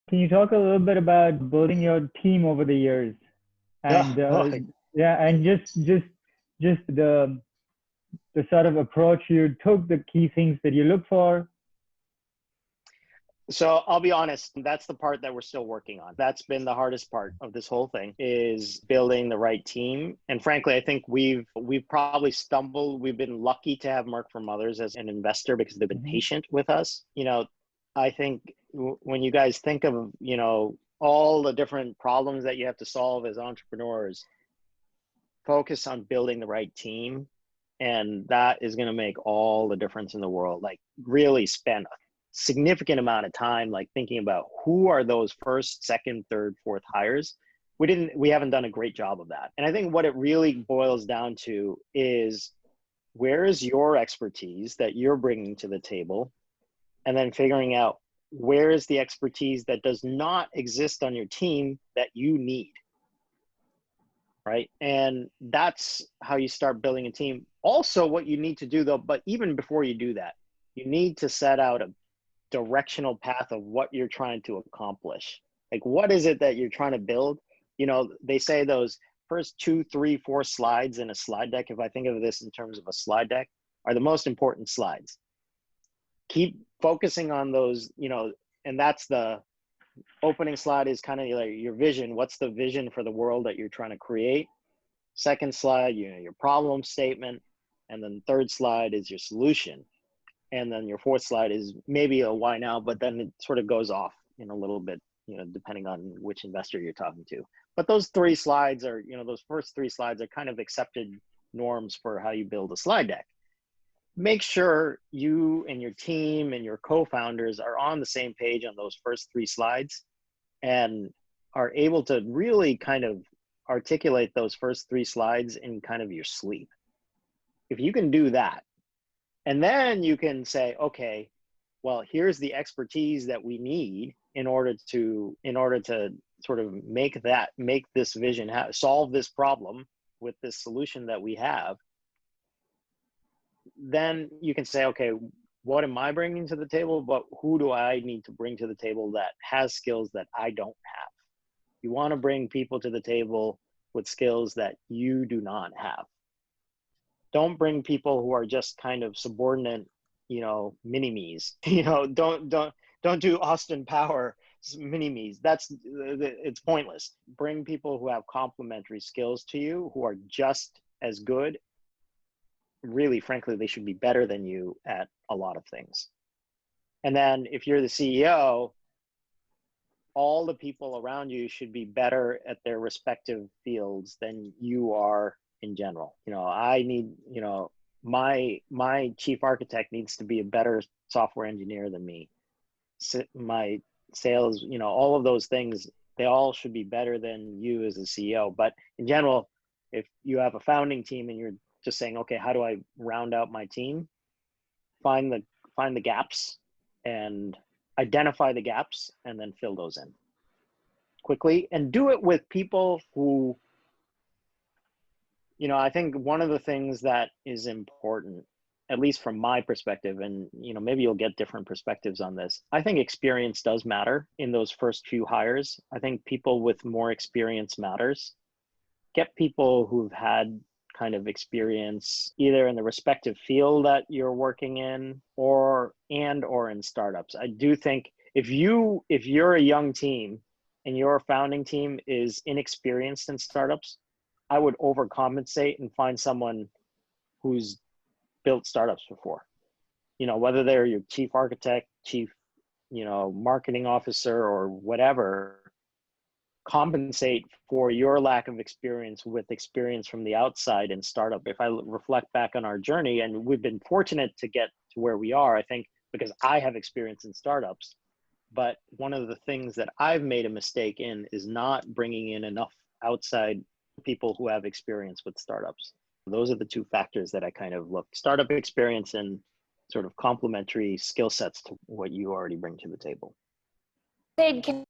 Can you talk a little bit about building your team over the years Yeah, and oh, yeah, and just the sort of approach you took, the key things that you look for? so I'll be honest, that's the part that we're still working on. That's been the hardest part of this whole thing is building the right team. And frankly, I think we've probably stumbled. We've been lucky to have Mark from Others as an investor because they've been Hmm. patient with us. I think when you guys think of, all the different problems that you have to solve as entrepreneurs, focus on building the right team, and that is going to make all the difference in the world. Like really spend a significant amount of time like thinking about who are those first, second, third, fourth hires. We haven't done a great job of that. And I think what it really boils down to is, where is your expertise that you're bringing to the table, and then figuring out where is the expertise that does not exist on your team that you need, right? And that's how you start building a team. Also, what you need to do though, but even before you do that, you need to set out a directional path of what you're trying to accomplish. Like, what is it that you're trying to build? They say those first 2, 3, 4 slides in a slide deck, if I think of this in terms of a slide deck, are the most important slides. Keep focusing on those, and that's the opening slide is kind of like your vision. What's the vision for the world that you're trying to create? Second slide, your problem statement. And then the third slide is your solution. And then your fourth slide is maybe a why now, but then it sort of goes off in a little bit, depending on which investor you're talking to. But those 3 slides are, those first 3 slides are kind of accepted norms for how you build a slide deck. Make sure you and your team and your co-founders are on the same page on those first 3 slides and are able to really kind of articulate those first 3 slides in kind of your sleep. If you can do that, and then you can say, okay, well, here's the expertise that we need in order to sort of make this vision, solve this problem with this solution that we have. Then you can say, okay, what am I bringing to the table? But who do I need to bring to the table that has skills that I don't have? You want to bring people to the table with skills that you do not have. Don't bring people who are just kind of subordinate, mini-me's. Don't do Austin Power mini-me's. It's pointless. Bring people who have complementary skills to you, who are just as good. Really, frankly, they should be better than you at a lot of things. And then if you're the CEO, all the people around you should be better at their respective fields than you are in general. I need, my chief architect needs to be a better software engineer than me. My sales, all of those things, they all should be better than you as a CEO. But in general, if you have a founding team and you're just saying, okay, how do I round out my team? Find the gaps and identify the gaps and then fill those in quickly, and do it with people who, I think one of the things that is important, at least from my perspective, and maybe you'll get different perspectives on this, I think experience does matter in those first few hires. I think people with more experience matters. Get people who've had kind of experience either in the respective field that you're working in or in startups. I do think if you're a young team and your founding team is inexperienced in startups, I would overcompensate and find someone who's built startups before. Whether they're your chief architect, chief, marketing officer, or whatever, compensate for your lack of experience with experience from the outside in startup. If I reflect back on our journey, and we've been fortunate to get to where we are, I think because I have experience in startups, but one of the things that I've made a mistake in is not bringing in enough outside people who have experience with startups. Those are the 2 factors that I kind of look: startup experience and sort of complementary skill sets to what you already bring to the table. Sid, can